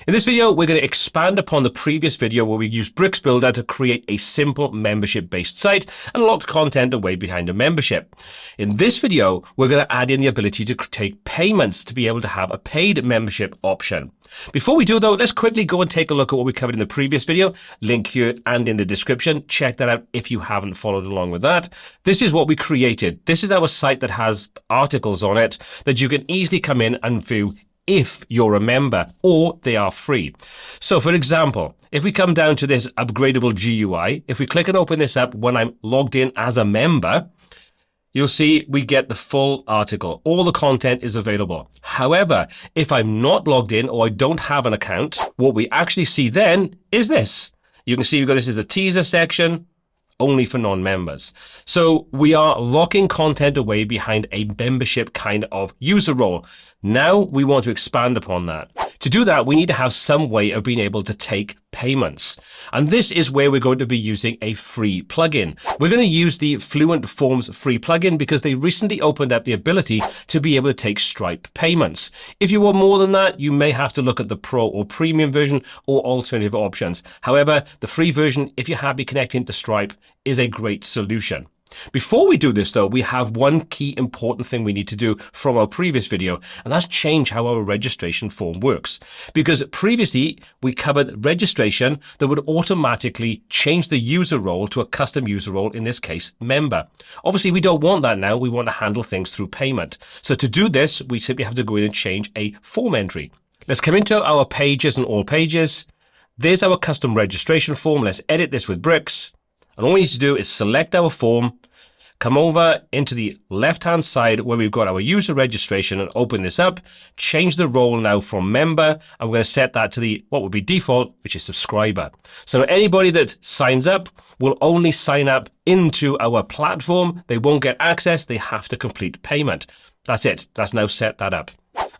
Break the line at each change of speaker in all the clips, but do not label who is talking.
In this video, we're going to expand upon the previous video where we used Bricks Builder to create a simple membership-based site and locked content away behind a membership. In this video, we're going to add in the ability to take payments to be able to have a paid membership option. Before we do though, let's quickly go and take a look at what we covered in the previous video. Link here and in the description. Check that out if you haven't followed along with that. This is what we created. This is our site that has articles on it that you can easily come in and view if you're a member, or they are free. So for example, if we come down to this upgradable GUI, if we click and open this up when I'm logged in as a member, you'll see we get the full article. All the content is available. However, if I'm not logged in or I don't have an account, what we actually see then is this. You can see we've got this is a teaser section, only for non-members. So we are locking content away behind a membership kind of user role. Now we want to expand upon that. To do that, we need to have some way of being able to take payments. And this is where we're going to be using a free plugin. We're going to use the Fluent Forms free plugin because they recently opened up the ability to be able to take Stripe payments. If you want more than that, you may have to look at the Pro or Premium version or alternative options. However, the free version, if you're happy connecting to Stripe, is a great solution. Before we do this though, we have one key important thing we need to do from our previous video, and that's change how our registration form works. Because previously we covered registration that would automatically change the user role to a custom user role, in this case, member. Obviously we don't want that now, we want to handle things through payment. So to do this, we simply have to go in and change a form entry. Let's come into our pages and all pages. There's our custom registration form. Let's edit this with Bricks. And all we need to do is select our form, come over into the left-hand side where we've got our user registration and open this up, change the role now from member, and we're going to set that to the what would be default, which is subscriber. So anybody that signs up will only sign up into our platform. They won't get access. They have to complete payment. That's it. That's now set that up.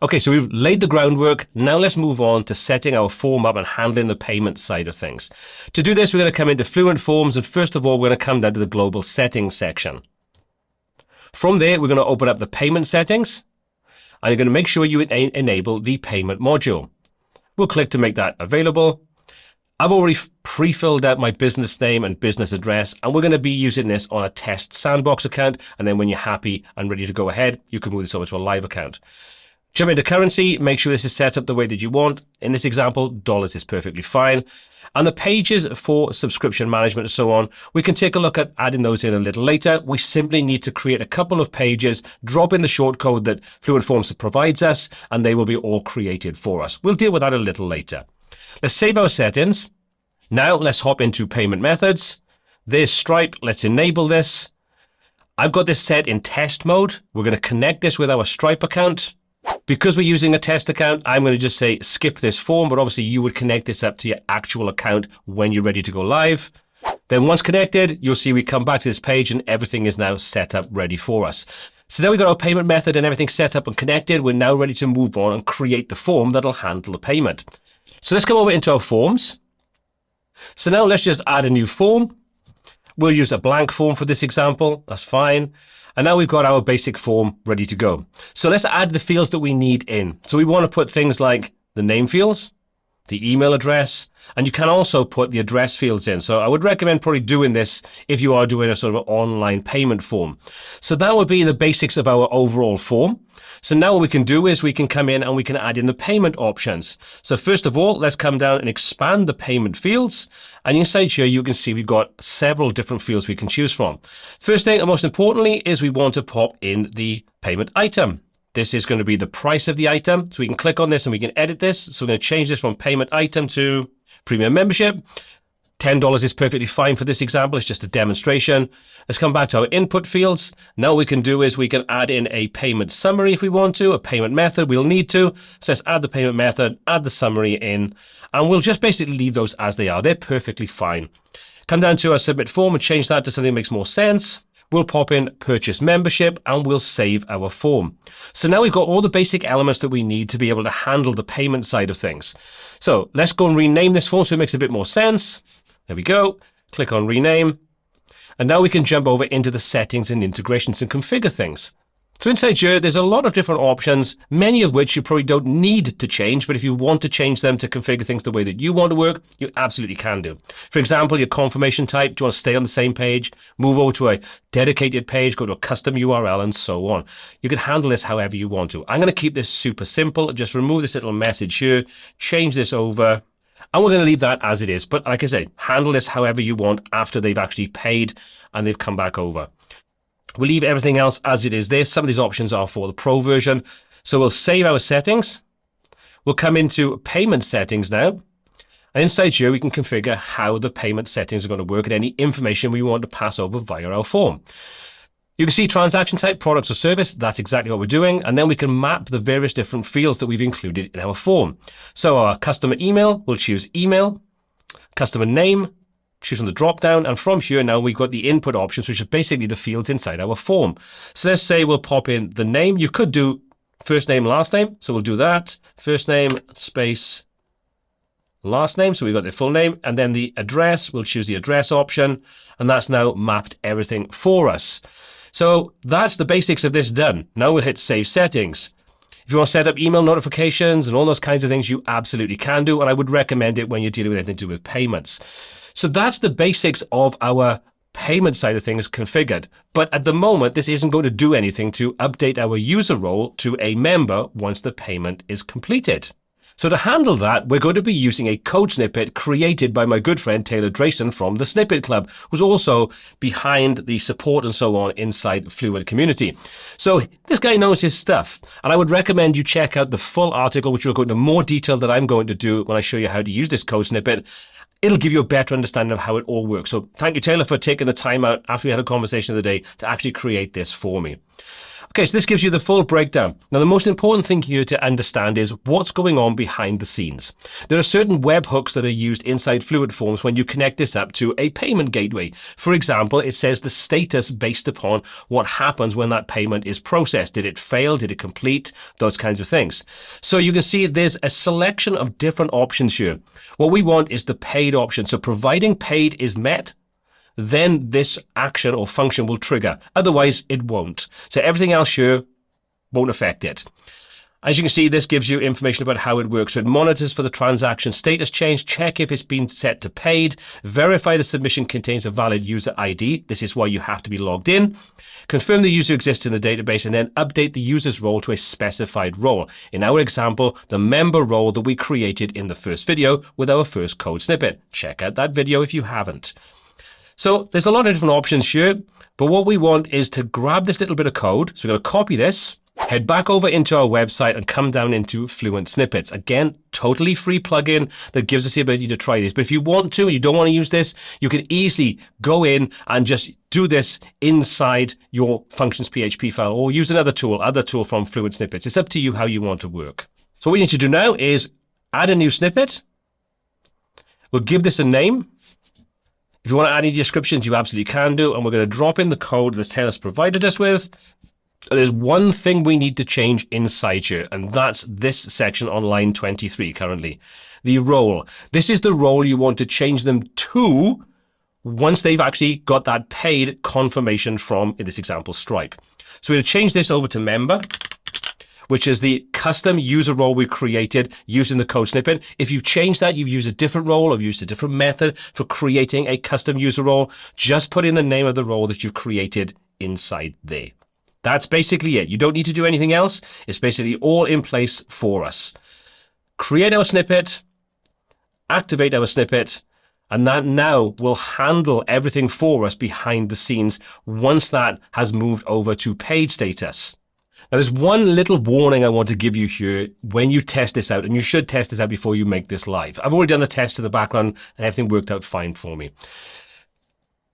Okay, so we've laid the groundwork. Now let's move on to setting our form up and handling the payment side of things. To do this, we're going to come into Fluent Forms, and first of all, we're going to come down to the global settings section. From there, we're going to open up the payment settings, and you're going to make sure you enable the payment module. We'll click to make that available. I've already pre-filled out my business name and business address, and we're going to be using this on a test sandbox account, and then when you're happy and ready to go ahead, you can move this over to a live account. Jump into currency, make sure this is set up the way that you want. In this example, dollars is perfectly fine. And the pages for subscription management and so on, we can take a look at adding those in a little later. We simply need to create a couple of pages, drop in the shortcode that Fluent Forms provides us, and they will be all created for us. We'll deal with that a little later. Let's save our settings. Now let's hop into payment methods. There's Stripe. Let's enable this. I've got this set in test mode. We're going to connect this with our Stripe account. Because we're using a test account, I'm going to just say skip this form, but obviously you would connect this up to your actual account when you're ready to go live. Then once connected, you'll see we come back to this page and everything is now set up ready for us. So now we've got our payment method and everything set up and connected. We're now ready to move on and create the form that'll handle the payment. So let's come over into our forms. So now let's just add a new form. We'll use a blank form for this example. That's fine. And now we've got our basic form ready to go. So let's add the fields that we need in. So we want to put things like the name fields, the email address, and you can also put the address fields in. So I would recommend probably doing this if you are doing a sort of online payment form. So that would be the basics of our overall form. So now what we can do is we can come in and we can add in the payment options. So first of all, let's come down and expand the payment fields. And inside here, you can see we've got several different fields we can choose from. First thing, and most importantly, is we want to pop in the payment item. This is going to be the price of the item. So we can click on this and we can edit this. So we're going to change this from payment item to premium membership. $10 is perfectly fine for this example. It's just a demonstration. Let's come back to our input fields. Now what we can do is we can add in a payment summary if we want to, a payment method. We'll need to. So let's add the payment method, add the summary in, and we'll just basically leave those as they are. They're perfectly fine. Come down to our submit form and change that to something that makes more sense. We'll pop in purchase membership and we'll save our form. So now we've got all the basic elements that we need to be able to handle the payment side of things. So let's go and rename this form so it makes a bit more sense. There we go. Click on rename. And now we can jump over into the settings and integrations and configure things. So inside here, there's a lot of different options, many of which you probably don't need to change, but if you want to change them to configure things the way that you want to work, you absolutely can do. For example, your confirmation type, do you want to stay on the same page, move over to a dedicated page, go to a custom URL, and so on. You can handle this however you want to. I'm going to keep this super simple, just remove this little message here, change this over, and we're going to leave that as it is. But like I say, handle this however you want after they've actually paid and they've come back over. We'll leave everything else as it is there. Some of these options are for the pro version. So we'll save our settings. We'll come into payment settings now. And inside here, we can configure how the payment settings are going to work and any information we want to pass over via our form. You can see transaction type, products or service. That's exactly what we're doing. And then we can map the various different fields that we've included in our form. So our customer email, we'll choose email. Customer name, choose from the drop down, and from here now we've got the input options, which are basically the fields inside our form. So let's say we'll pop in the name. You could do first name, last name. So we'll do that. First name, space, last name. So we've got the full name, and then the address. We'll choose the address option, and that's now mapped everything for us. So that's the basics of this done. Now we'll hit save settings. If you want to set up email notifications and all those kinds of things, you absolutely can do, and I would recommend it when you're dealing with anything to do with payments. So that's the basics of our payment side of things configured. But at the moment, this isn't going to do anything to update our user role to a member once the payment is completed. So to handle that, we're going to be using a code snippet created by my good friend Taylor Drayson from the Snippet Club, who's also behind the support and so on inside Fluent community. So this guy knows his stuff, and I would recommend you check out the full article, which will go into more detail than I'm going to do when I show you how to use this code snippet. It'll give you a better understanding of how it all works. So thank you, Taylor, for taking the time out after we had a conversation of the day to actually create this for me. Okay, so this gives you the full breakdown. Now, the most important thing here to understand is what's going on behind the scenes. There are certain webhooks that are used inside Fluent Forms when you connect this up to a payment gateway. For example, it says the status based upon what happens when that payment is processed. Did it fail? Did it complete? Those kinds of things. So you can see there's a selection of different options here. What we want is the paid option. So providing paid is met, then this action or function will trigger. Otherwise, it won't. So everything else here won't affect it. As you can see, this gives you information about how it works. So it monitors for the transaction status change, check if it's been set to paid, verify the submission contains a valid user ID. This is why you have to be logged in. Confirm the user exists in the database, and then update the user's role to a specified role. In our example, the member role that we created in the first video with our first code snippet. Check out that video if you haven't. So there's a lot of different options here, but what we want is to grab this little bit of code. So we're going to copy this, head back over into our website and come down into Fluent Snippets. Again, totally free plugin that gives us the ability to try this. But if you want to, and you don't want to use this, you can easily go in and just do this inside your functions PHP file or use another tool from Fluent Snippets. It's up to you how you want to work. So what we need to do now is add a new snippet. We'll give this a name. If you want to add any descriptions, you absolutely can do, and we're going to drop in the code that Taylor's provided us with. There's one thing we need to change inside here, and that's this section on line 23 currently. The role. This is the role you want to change them to once they've actually got that paid confirmation from, in this example, Stripe. So we're going to change this over to member, which is the custom user role we created using the code snippet. If you've changed that, you've used a different role or used a different method for creating a custom user role, just put in the name of the role that you've created inside there. That's basically it. You don't need to do anything else. It's basically all in place for us. Create our snippet, activate our snippet, and that now will handle everything for us behind the scenes once that has moved over to paid status. Now, there's one little warning I want to give you here when you test this out, and you should test this out before you make this live. I've already done the test in the background, and everything worked out fine for me.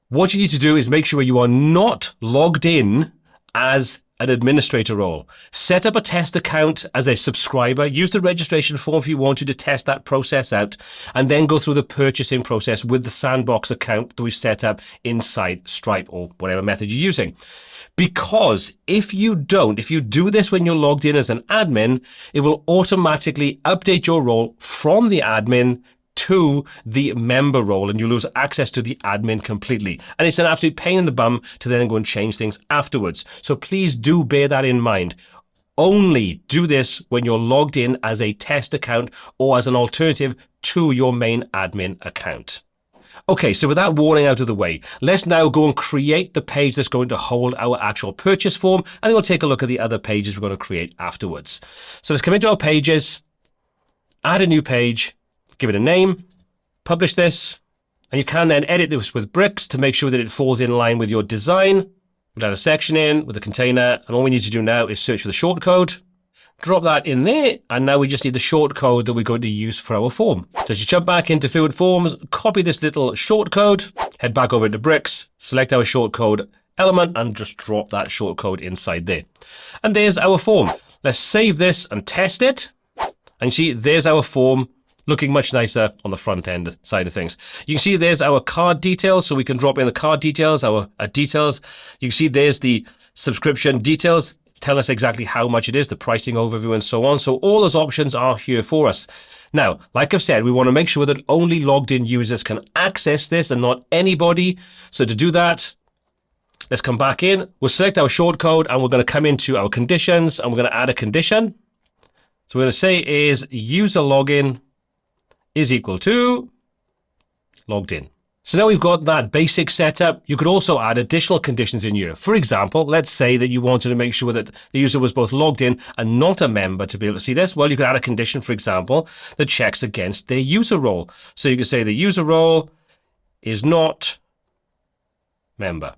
What you need to do is make sure you are not logged in as an administrator role. Set up a test account as a subscriber. Use the registration form if you want to test that process out, and then go through the purchasing process with the sandbox account that we've set up inside Stripe or whatever method you're using. Because if you do this when you're logged in as an admin, it will automatically update your role from the admin to the member role and you lose access to the admin completely. And it's an absolute pain in the bum to then go and change things afterwards. So please do bear that in mind. Only do this when you're logged in as a test account or as an alternative to your main admin account. Okay, so with that warning out of the way, let's now go and create the page that's going to hold our actual purchase form, and then we'll take a look at the other pages we're going to create afterwards. So let's come into our pages, add a new page, give it a name, publish this, and you can then edit this with bricks to make sure that it falls in line with your design. We'll add a section in with a container, and all we need to do now is search for the shortcode. Drop that in there, and now we just need the shortcode that we're going to use for our form. So as you jump back into Fluent Forms, copy this little shortcode, head back over into bricks, select our shortcode element, and just drop that shortcode inside there. And there's our form. Let's save this and test it. And you see, there's our form looking much nicer on the front end side of things. You can see there's our card details, so we can drop in the card details, our details. You can see there's the subscription details, tell us exactly how much it is, the pricing overview and so on. So all those options are here for us. Now, like I've said, we want to make sure that only logged in users can access this and not anybody. So to do that, let's come back in. We'll select our shortcode and we're going to come into our conditions and we're going to add a condition. So we're going to say is user login is equal to logged in. So now we've got that basic setup. You could also add additional conditions in here. For example, let's say that you wanted to make sure that the user was both logged in and not a member to be able to see this. Well, you could add a condition, for example, that checks against their user role. So you could say the user role is not member.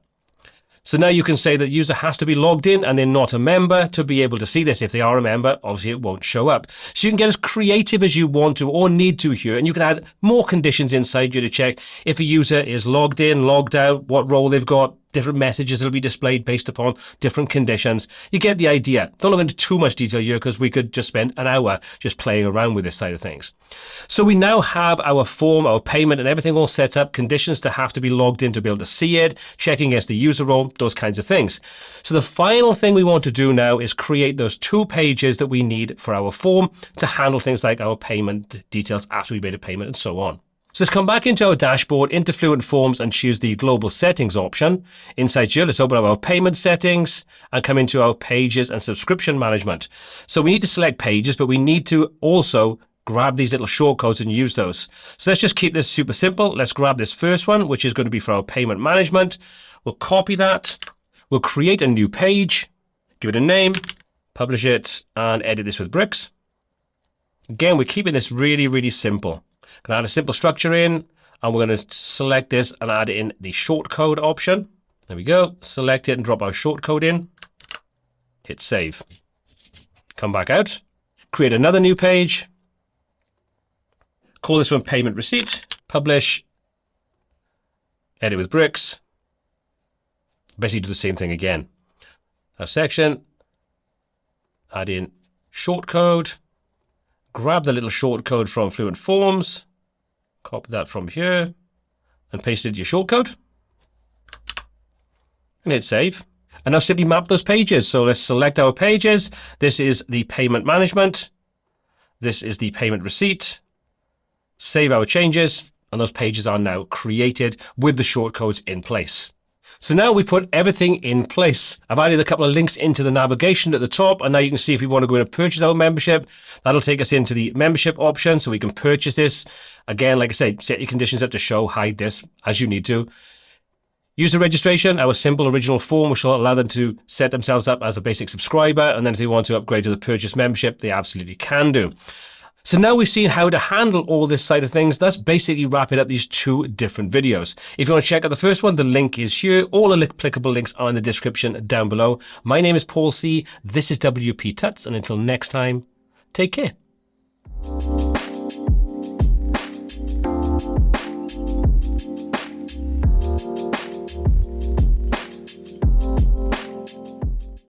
So now you can say that the user has to be logged in and they're not a member to be able to see this. If they are a member, obviously it won't show up. So you can get as creative as you want to or need to here, and you can add more conditions inside you to check if a user is logged in, logged out, what role they've got, different messages that will be displayed based upon different conditions. You get the idea. Don't look into too much detail here because we could just spend an hour just playing around with this side of things. So we now have our form, our payment and everything all set up, conditions to have to be logged in to be able to see it, checking against the user role, those kinds of things. So the final thing we want to do now is create those 2 pages that we need for our form to handle things like our payment details after we made a payment and so on. So let's come back into our dashboard, into Fluent Forms and choose the global settings option. Inside here, let's open up our payment settings and come into our pages and subscription management. So we need to select pages, but we need to also grab these little shortcodes and use those. So let's just keep this super simple. Let's grab this first one, which is going to be for our payment management. We'll copy that. We'll create a new page, give it a name, publish it, and edit this with bricks. Again, we're keeping this really, really simple. Going to add a simple structure in, and we're going to select this and add in the shortcode option. There we go. Select it and drop our shortcode in. Hit save. Come back out. Create another new page. Call this one payment receipt. Publish. Edit with bricks. Basically do the same thing again. Our section. Add in shortcode. Grab the little shortcode from Fluent Forms, copy that from here, and paste it into your shortcode, and hit save. And now simply map those pages. So let's select our pages. This is the payment management. This is the payment receipt. Save our changes, and those pages are now created with the shortcodes in place. So now we put everything in place. I've added a couple of links into the navigation at the top, and now you can see if we want to go in and purchase our membership, that'll take us into the membership option so we can purchase this. Again, like I said, set your conditions up to show, hide this as you need to. User registration, our simple original form, which will allow them to set themselves up as a basic subscriber, and then if they want to upgrade to the purchase membership, they absolutely can do. So now we've seen how to handle all this side of things. That's basically wrapping up these 2 different videos. If you want to check out the first one, the link is here. All the applicable links are in the description down below. My name is Paul C. This is WPTuts, and until next time, take care.